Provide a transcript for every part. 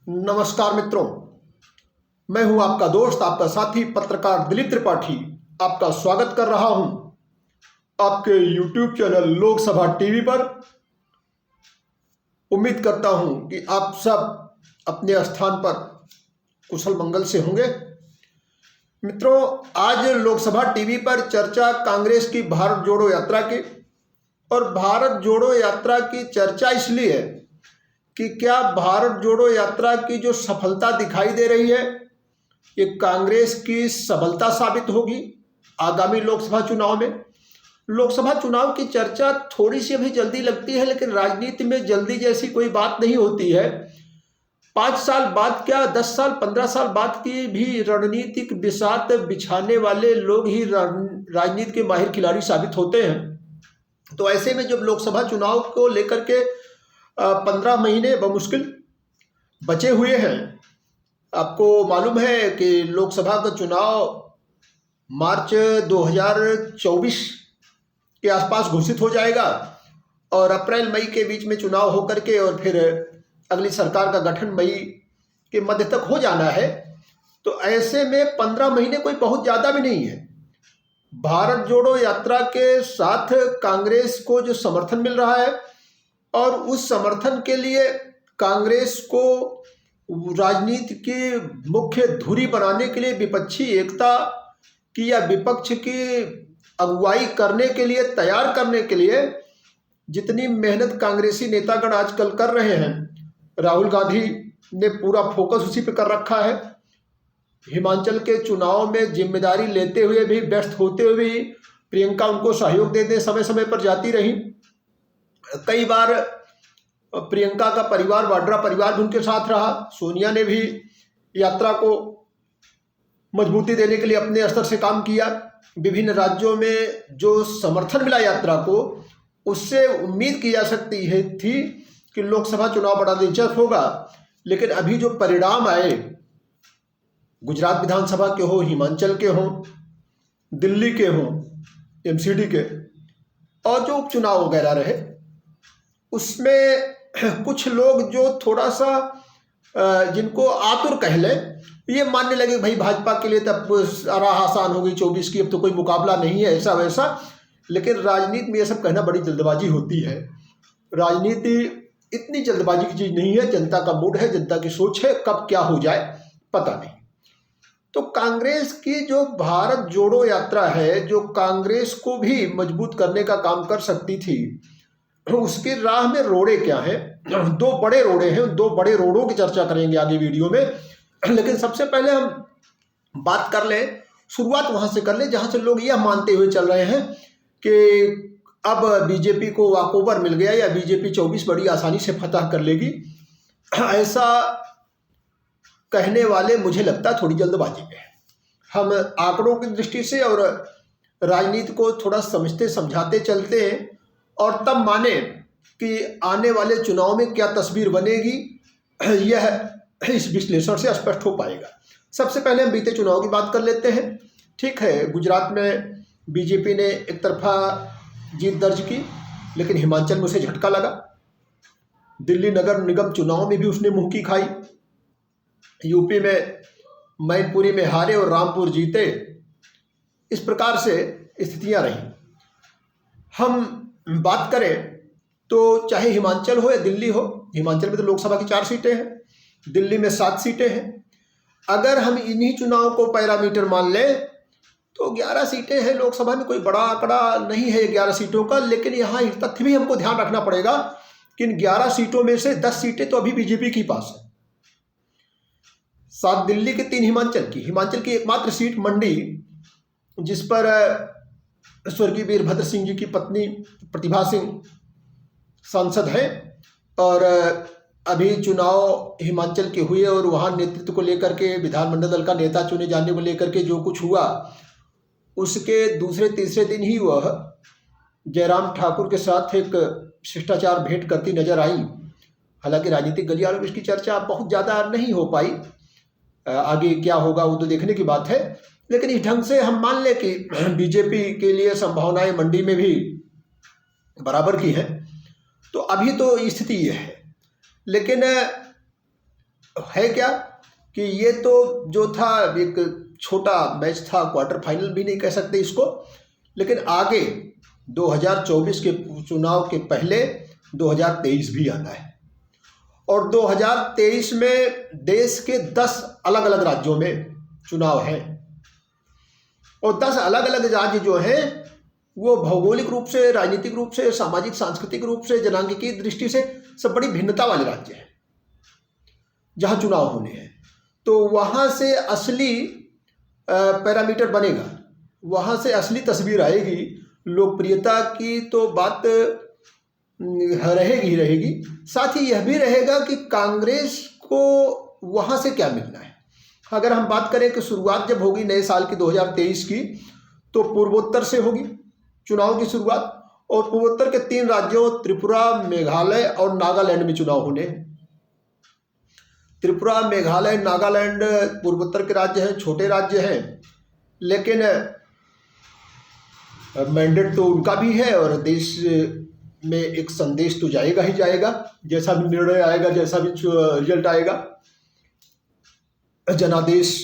नमस्कार मित्रों, मैं हूं आपका दोस्त, आपका साथी पत्रकार दिलीप त्रिपाठी। आपका स्वागत कर रहा हूं आपके YouTube चैनल लोकसभा टीवी पर। उम्मीद करता हूं कि आप सब अपने स्थान पर कुशल मंगल से होंगे। मित्रों, आज लोकसभा टीवी पर चर्चा कांग्रेस की भारत जोड़ो यात्रा की। और भारत जोड़ो यात्रा की चर्चा इसलिए कि क्या भारत जोड़ो यात्रा की जो सफलता दिखाई दे रही है ये कांग्रेस की सबलता साबित होगी आगामी लोकसभा चुनाव में। लोकसभा चुनाव की चर्चा थोड़ी सी अभी जल्दी लगती है, लेकिन राजनीति में जल्दी जैसी कोई बात नहीं होती है। 5 साल बाद क्या, 10 साल 15 साल बाद की भी रणनीतिक बिसात बिछाने वाले लोग ही राजनीति के माहिर खिलाड़ी साबित होते हैं। तो ऐसे में जब लोकसभा चुनाव को लेकर के 15 महीने बमुश्किल बचे हुए हैं, आपको मालूम है कि लोकसभा का चुनाव मार्च 2024 के आसपास घोषित हो जाएगा और अप्रैल मई के बीच में चुनाव होकर के और फिर अगली सरकार का गठन मई के मध्य तक हो जाना है। तो ऐसे में 15 महीने कोई बहुत ज़्यादा भी नहीं है। भारत जोड़ो यात्रा के साथ कांग्रेस को जो समर्थन मिल रहा है और उस समर्थन के लिए कांग्रेस को राजनीति की मुख्य धुरी बनाने के लिए, विपक्षी एकता की या विपक्ष की अगुवाई करने के लिए, तैयार करने के लिए जितनी मेहनत कांग्रेसी नेतागण आजकल कर रहे हैं, राहुल गांधी ने पूरा फोकस उसी पे कर रखा है। हिमाचल के चुनाव में जिम्मेदारी लेते हुए भी, व्यस्त होते हुए भी प्रियंका उनको सहयोग देते समय समय पर जाती रही। कई बार प्रियंका का परिवार, वाड्रा परिवार भी उनके साथ रहा। सोनिया ने भी यात्रा को मजबूती देने के लिए अपने स्तर से काम किया। विभिन्न राज्यों में जो समर्थन मिला यात्रा को, उससे उम्मीद की जा सकती है थी कि लोकसभा चुनाव बड़ा दिलचस्प होगा। लेकिन अभी जो परिणाम आए, गुजरात विधानसभा के हो, हिमाचल के हो, दिल्ली के हो, एमसीडी के, और जो उपचुनाव वगैरह रहे, उसमें कुछ लोग जो थोड़ा सा जिनको आतुर कह लें, ये मानने लगे भाई भाजपा के लिए तब राह आसान हो गई 24 की, अब तो कोई मुकाबला नहीं है, ऐसा वैसा। लेकिन राजनीति में ये सब कहना बड़ी जल्दबाजी होती है। राजनीति इतनी जल्दबाजी की चीज़ नहीं है। जनता का मूड है, जनता की सोच है, कब क्या हो जाए पता नहीं। तो कांग्रेस की जो भारत जोड़ो यात्रा है, जो कांग्रेस को भी मजबूत करने का काम कर सकती थी, उसकी राह में रोड़े क्या हैं? 2 बड़े रोड़े हैं। 2 बड़े रोड़ों की चर्चा करेंगे आगे वीडियो में। लेकिन सबसे पहले हम बात कर लें, शुरुआत वहां से कर लें जहां से लोग यह मानते हुए चल रहे हैं कि अब बीजेपी को वॉकओवर मिल गया या बीजेपी 24 बड़ी आसानी से फतह कर लेगी। ऐसा कहने वाले मुझे लगता है थोड़ी जल्दबाजी में। हम आंकड़ों की दृष्टि से और राजनीति को थोड़ा समझते समझाते चलते हैं और तब माने कि आने वाले चुनाव में क्या तस्वीर बनेगी, यह इस विश्लेषण से स्पष्ट हो पाएगा। सबसे पहले हम बीते चुनाव की बात कर लेते हैं। ठीक है, गुजरात में बीजेपी ने एक तरफा जीत दर्ज की, लेकिन हिमाचल में उसे झटका लगा। दिल्ली नगर निगम चुनाव में भी उसने मुंह की खाई। यूपी में मैनपुरी में हारे और रामपुर जीते। इस प्रकार से स्थितियां रही। हम बात करें तो चाहे हिमाचल हो या दिल्ली हो, हिमाचल में तो लोकसभा की 4 सीटें हैं, दिल्ली में 7 सीटें हैं। अगर हम इन्हीं चुनाव को पैरामीटर मान लें तो 11 सीटें हैं लोकसभा में। कोई बड़ा आंकड़ा नहीं है 11 सीटों का। लेकिन यहाँ एक तथ्य भी हमको ध्यान रखना पड़ेगा कि इन 11 सीटों में से 10 सीटें तो अभी बीजेपी के पास है, 7 दिल्ली के, 3 हिमाचल की। हिमाचल की एकमात्र सीट मंडी, जिस पर स्वर्गीय वीरभद्र सिंह जी की पत्नी प्रतिभा सिंह सांसद हैं, और अभी चुनाव हिमाचल के हुए और वहाँ नेतृत्व को लेकर के, विधानमंडल दल का नेता चुने जाने को लेकर के जो कुछ हुआ, उसके दूसरे तीसरे दिन ही वह जयराम ठाकुर के साथ एक शिष्टाचार भेंट करती नजर आई। हालांकि राजनीतिक गलियारों में इसकी चर्चा बहुत ज़्यादा नहीं हो पाई। आगे क्या होगा वो तो देखने की बात है। लेकिन इस ढंग से हम मान लें कि बीजेपी के लिए संभावनाएं मंडी में भी बराबर की हैं। तो अभी तो स्थिति ये है। लेकिन है क्या कि ये तो जो था एक छोटा मैच था, क्वार्टर फाइनल भी नहीं कह सकते इसको, लेकिन आगे 2024 के चुनाव के पहले 2023 भी आना है और 2023 में देश के 10 अलग अलग राज्यों में चुनाव हैं और 10 अलग अलग राज्य जो हैं वो भौगोलिक रूप से, राजनीतिक रूप से, सामाजिक सांस्कृतिक रूप से, जनांगीय दृष्टि से सब बड़ी भिन्नता वाले राज्य हैं जहां चुनाव होने हैं। तो वहां से असली पैरामीटर बनेगा, वहां से असली तस्वीर आएगी। लोकप्रियता की तो बात रहेगी ही रहेगी, साथ ही यह भी रहेगा कि कांग्रेस को वहां से क्या मिलना है। अगर हम बात करें कि शुरुआत जब होगी नए साल की 2023 की, तो पूर्वोत्तर से होगी चुनाव की शुरुआत और पूर्वोत्तर के 3 राज्यों त्रिपुरा, मेघालय और नागालैंड में चुनाव होने हैं। त्रिपुरा, मेघालय, नागालैंड पूर्वोत्तर के राज्य हैं, छोटे राज्य हैं, लेकिन मैंडेट तो उनका भी है और देश में एक संदेश तो जाएगा ही जाएगा। जैसा भी निर्णय आएगा, जैसा भी रिजल्ट आएगा, जनादेश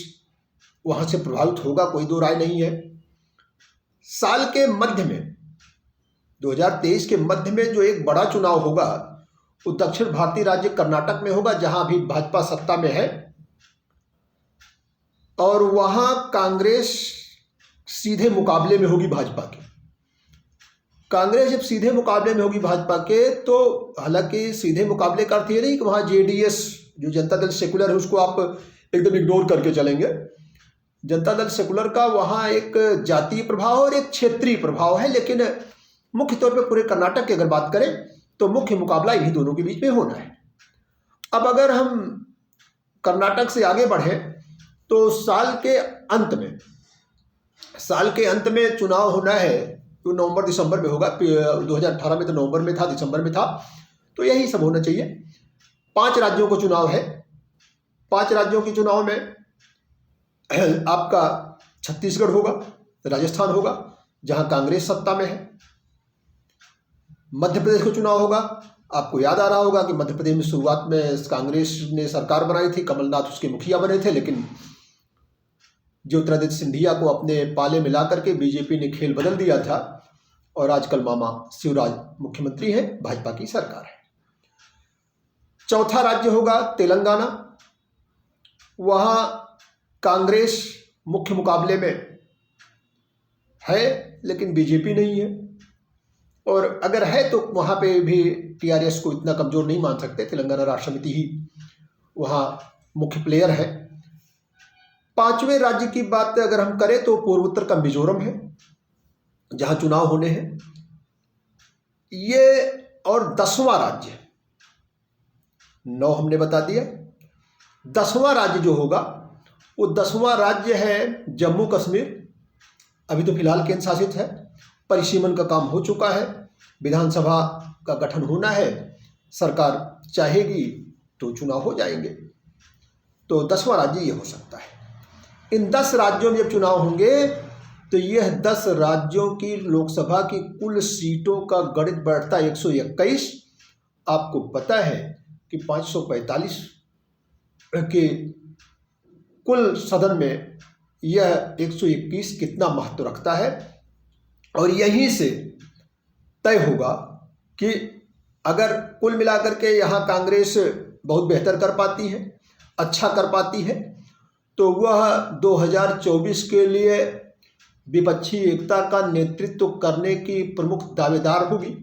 वहां से प्रभावित होगा, कोई दो राय नहीं है। साल के मध्य में 2023 के मध्य में जो एक बड़ा चुनाव होगा वो दक्षिण भारतीय राज्य कर्नाटक में होगा, जहां अभी भाजपा सत्ता में है और वहां कांग्रेस सीधे मुकाबले में होगी भाजपा के। कांग्रेस जब सीधे मुकाबले में होगी भाजपा के, तो हालांकि सीधे मुकाबले का अर्थ ये नहीं कि वहां जेडीएस जो जनता दल सेकुलर है उसको आप एकदम इग्नोर करके चलेंगे। जनता दल सेकुलर का वहां एक जातीय प्रभाव और एक क्षेत्रीय प्रभाव है, लेकिन मुख्य तौर पे पूरे कर्नाटक की अगर बात करें तो मुख्य मुकाबला इन्हीं दोनों के बीच में होना है। अब अगर हम कर्नाटक से आगे बढ़े तो साल के अंत में चुनाव होना है, तो नवंबर दिसंबर में होगा। 2018 में तो नवंबर में था, दिसंबर में था, तो यही सब होना चाहिए। 5 राज्यों को चुनाव है। 5 राज्यों के चुनाव में आपका छत्तीसगढ़ होगा, राजस्थान होगा जहां कांग्रेस सत्ता में है, मध्य प्रदेश का चुनाव होगा। आपको याद आ रहा होगा कि मध्य प्रदेश में शुरुआत में कांग्रेस ने सरकार बनाई थी, कमलनाथ उसके मुखिया बने थे, लेकिन ज्योतिरादित्य सिंधिया को अपने पाले में ला करके बीजेपी ने खेल बदल दिया था और आजकल मामा शिवराज मुख्यमंत्री है, भाजपा की सरकार है। चौथा राज्य होगा तेलंगाना, वहां कांग्रेस मुख्य मुकाबले में है लेकिन बीजेपी नहीं है, और अगर है तो वहां पे भी टीआरएस को इतना कमजोर नहीं मान सकते। तेलंगाना राष्ट्र समिति ही वहां मुख्य प्लेयर है। 5वें राज्य की बात अगर हम करें तो पूर्वोत्तर का मिजोरम है जहां चुनाव होने हैं ये, और 10वां राज्य, 9 हमने बता दिया। 10वां राज्य जो होगा वो 10वां राज्य है जम्मू कश्मीर। अभी तो फिलहाल केंद्र शासित है, परिसीमन का काम हो चुका है, विधानसभा का गठन होना है, सरकार चाहेगी तो चुनाव हो जाएंगे, तो 10वां राज्य ये हो सकता है। इन 10 राज्यों में जब चुनाव होंगे तो यह 10 राज्यों की लोकसभा की कुल सीटों का गणित बैठता 121। आपको पता है कि 545 के कुल सदन में यह 121 कितना महत्व रखता है, और यहीं से तय होगा कि अगर कुल मिलाकर के यहाँ कांग्रेस बहुत बेहतर कर पाती है, अच्छा कर पाती है, तो वह 2024 के लिए विपक्षी एकता का नेतृत्व करने की प्रमुख दावेदार होगी।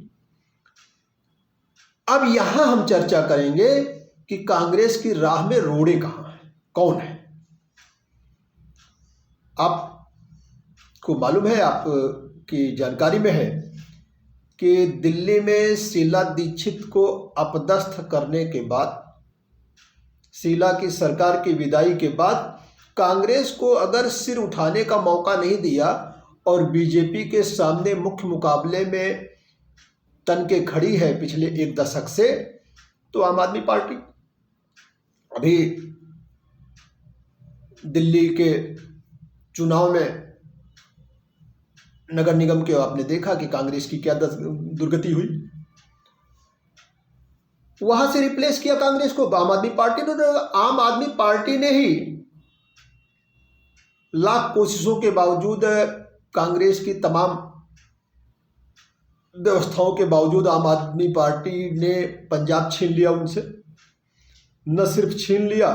अब यहां हम चर्चा करेंगे कि कांग्रेस की राह में रोड़े कहां हैं, कौन है। आपको मालूम है, आपकी जानकारी में है कि दिल्ली में शीला दीक्षित को अपदस्थ करने के बाद, शीला की सरकार की विदाई के बाद कांग्रेस को अगर सिर उठाने का मौका नहीं दिया और बीजेपी के सामने मुख्य मुकाबले में तन के खड़ी है पिछले 1 दशक से, तो आम आदमी पार्टी अभी दिल्ली के चुनाव में नगर निगम के आपने देखा कि कांग्रेस की क्या दुर्गति हुई। वहां से रिप्लेस किया कांग्रेस को आम आदमी पार्टी ने। आम आदमी पार्टी ने ही लाख कोशिशों के बावजूद, कांग्रेस की तमाम व्यवस्थाओं के बावजूद आम आदमी पार्टी ने पंजाब छीन लिया उनसे। न सिर्फ छीन लिया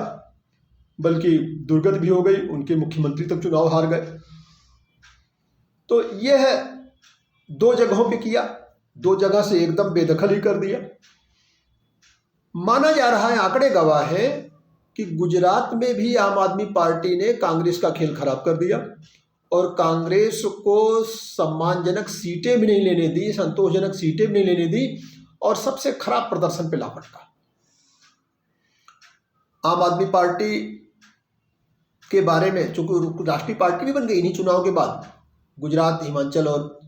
बल्कि दुर्गत भी हो गई, उनके मुख्यमंत्री तक चुनाव हार गए। तो यह 2 जगहों पे किया, 2 जगह से एकदम बेदखल ही कर दिया। माना जा रहा है, आंकड़े गवाह है कि गुजरात में भी आम आदमी पार्टी ने कांग्रेस का खेल खराब कर दिया और कांग्रेस को सम्मानजनक सीटें भी नहीं लेने दी, संतोषजनक सीटें भी नहीं लेने दी और सबसे खराब प्रदर्शन पे ला पटका। आम आदमी पार्टी के बारे में, चूंकि राष्ट्रीय पार्टी भी बन गई इन्हीं चुनाव के बाद, गुजरात, हिमाचल और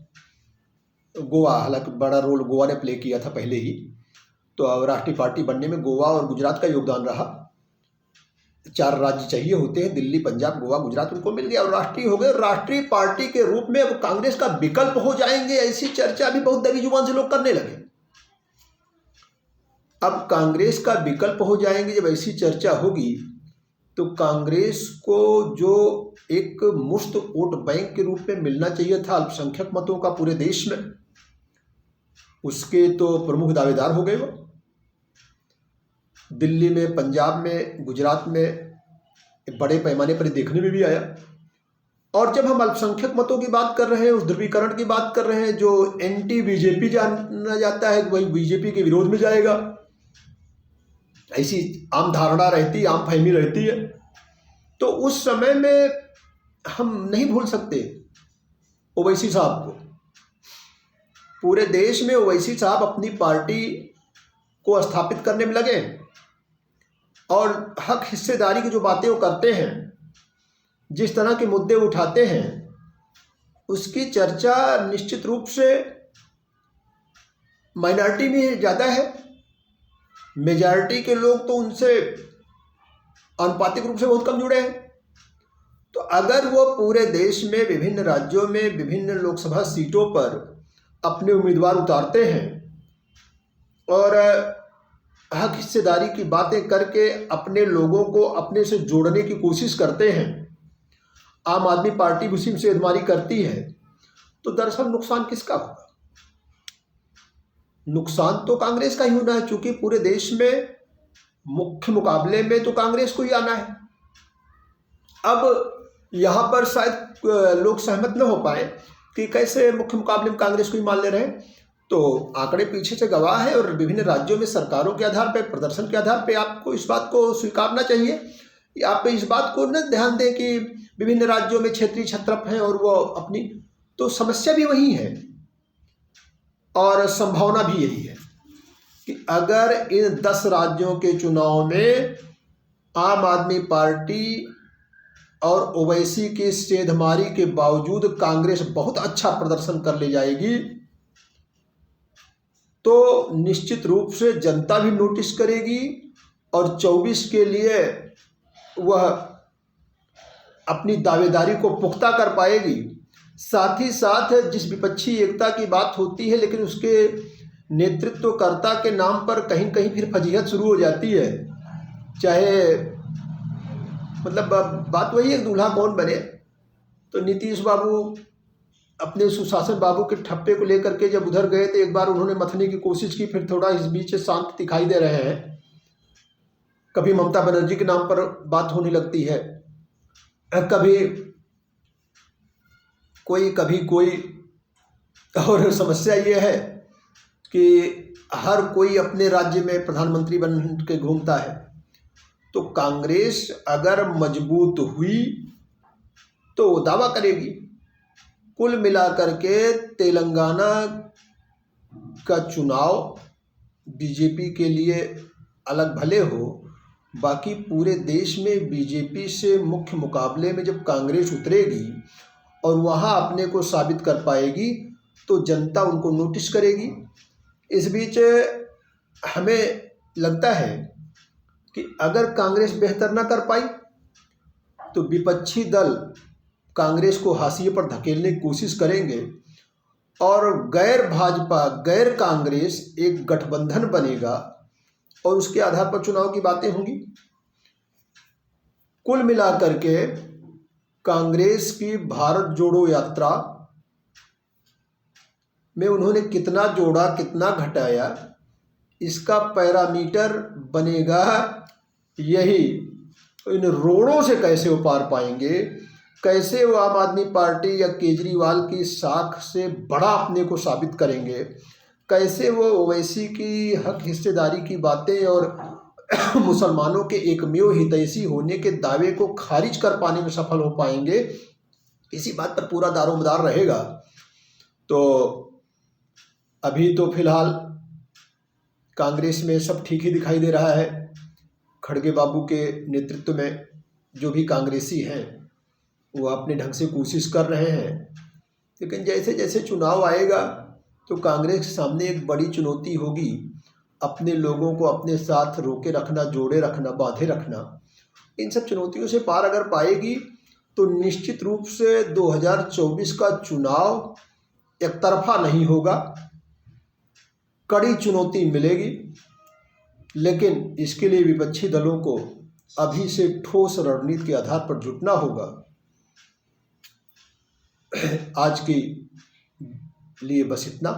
गोवा, हालांकि बड़ा रोल गोवा ने प्ले किया था पहले ही, तो अब राष्ट्रीय पार्टी बनने में गोवा और गुजरात का योगदान रहा। 4 राज्य चाहिए होते हैं, दिल्ली, पंजाब, गोवा, गुजरात, उनको मिल गया और राष्ट्रीय हो गए। राष्ट्रीय पार्टी के रूप में अब कांग्रेस का विकल्प हो जाएंगे, ऐसी चर्चा भी बहुत दबी जुबान से लोग करने लगे। अब कांग्रेस का विकल्प हो जाएंगे, जब ऐसी चर्चा होगी तो कांग्रेस को जो एक मुफ्त वोट बैंक के रूप में मिलना चाहिए था अल्पसंख्यक मतों का पूरे देश में, उसके तो प्रमुख दावेदार हो गए वो। दिल्ली में, पंजाब में, गुजरात में बड़े पैमाने पर देखने में भी आया। और जब हम अल्पसंख्यक मतों की बात कर रहे हैं, उस ध्रुवीकरण की बात कर रहे हैं, जो एंटी बीजेपी जाना जाता है वही बीजेपी के विरोध में जाएगा, ऐसी आम धारणा रहती, आम फहमी रहती है। तो उस समय में हम नहीं भूल सकते ओवैसी साहब को। पूरे देश में ओवैसी साहब अपनी पार्टी को स्थापित करने में लगे और हक हिस्सेदारी की जो बातें वो करते हैं, जिस तरह के मुद्दे उठाते हैं, उसकी चर्चा निश्चित रूप से माइनॉरिटी में ज़्यादा है। मेजॉरिटी के लोग तो उनसे आनुपातिक रूप से बहुत कम जुड़े हैं। तो अगर वो पूरे देश में विभिन्न राज्यों में विभिन्न लोकसभा सीटों पर अपने उम्मीदवार उतारते हैं और हक हिस्सेदारी की बातें करके अपने लोगों को अपने से जोड़ने की कोशिश करते हैं, आम आदमी पार्टी भी उसी में सेधमारी करती है, तो दरअसल नुकसान किसका होगा? नुकसान तो कांग्रेस का ही होना है, क्योंकि पूरे देश में मुख्य मुकाबले में तो कांग्रेस को ही आना है। अब यहाँ पर शायद लोग सहमत न हो पाए कि कैसे मुख्य मुकाबले में कांग्रेस को ही मान ले रहे हैं, तो आंकड़े पीछे से गवाह है और विभिन्न राज्यों में सरकारों के आधार पर, प्रदर्शन के आधार पर आपको इस बात को स्वीकारना चाहिए। आप इस बात को न ध्यान दें कि विभिन्न राज्यों में क्षेत्रीय छत्रप हैं और वो अपनी, तो समस्या भी वही है और संभावना भी यही है कि अगर इन 10 राज्यों के चुनाव में आम आदमी पार्टी और ओवैसी की सेंधमारी के बावजूद कांग्रेस बहुत अच्छा प्रदर्शन कर ले जाएगी, तो निश्चित रूप से जनता भी नोटिस करेगी और 24 के लिए वह अपनी दावेदारी को पुख्ता कर पाएगी। साथ ही साथ जिस विपक्षी एकता की बात होती है, लेकिन उसके नेतृत्वकर्ता के नाम पर कहीं कहीं फिर फजीहत शुरू हो जाती है। चाहे मतलब बात वही है, दूल्हा कौन बने। तो नीतीश बाबू अपने सुशासन बाबू के ठप्पे को लेकर के जब उधर गए तो एक बार उन्होंने मथने की कोशिश की, फिर थोड़ा इस बीच शांत दिखाई दे रहे हैं। कभी ममता बनर्जी के नाम पर बात होने लगती है, कभी कोई और समस्या ये है कि हर कोई अपने राज्य में प्रधानमंत्री बन के घूमता है। तो कांग्रेस अगर मजबूत हुई तो वो दावा करेगी। कुल मिलाकर के तेलंगाना का चुनाव बीजेपी के लिए अलग भले हो, बाकी पूरे देश में बीजेपी से मुख्य मुकाबले में जब कांग्रेस उतरेगी और वहाँ अपने को साबित कर पाएगी तो जनता उनको नोटिस करेगी। इस बीच हमें लगता है कि अगर कांग्रेस बेहतर ना कर पाई तो विपक्षी दल कांग्रेस को हाशिए पर धकेलने की कोशिश करेंगे और गैर भाजपा, गैर कांग्रेस एक गठबंधन बनेगा और उसके आधार पर चुनाव की बातें होंगी। कुल मिलाकर के कांग्रेस की भारत जोड़ो यात्रा में उन्होंने कितना जोड़ा, कितना घटाया, इसका पैरामीटर बनेगा यही। इन रोड़ों से कैसे वो पार पाएंगे, कैसे वो आम आदमी पार्टी या केजरीवाल की साख से बड़ा अपने को साबित करेंगे, कैसे वो ओवैसी की हक हिस्सेदारी की बातें और मुसलमानों के एकमेव हितैषी होने के दावे को खारिज कर पाने में सफल हो पाएंगे, इसी बात पर पूरा दारोमदार रहेगा। तो अभी तो फिलहाल कांग्रेस में सब ठीक ही दिखाई दे रहा है। खड़गे बाबू के नेतृत्व में जो भी कांग्रेसी हैं वो अपने ढंग से कोशिश कर रहे हैं, लेकिन जैसे जैसे चुनाव आएगा तो कांग्रेस के सामने एक बड़ी चुनौती होगी, अपने लोगों को अपने साथ रोके रखना, जोड़े रखना, बांधे रखना। इन सब चुनौतियों से पार अगर पाएगी तो निश्चित रूप से 2024 का चुनाव एक तरफा नहीं होगा, कड़ी चुनौती मिलेगी। लेकिन इसके लिए विपक्षी दलों को अभी से ठोस रणनीति के आधार पर जुटना होगा। आज के लिए बस इतना।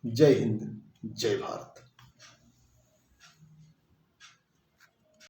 जय हिंद, जय भारत।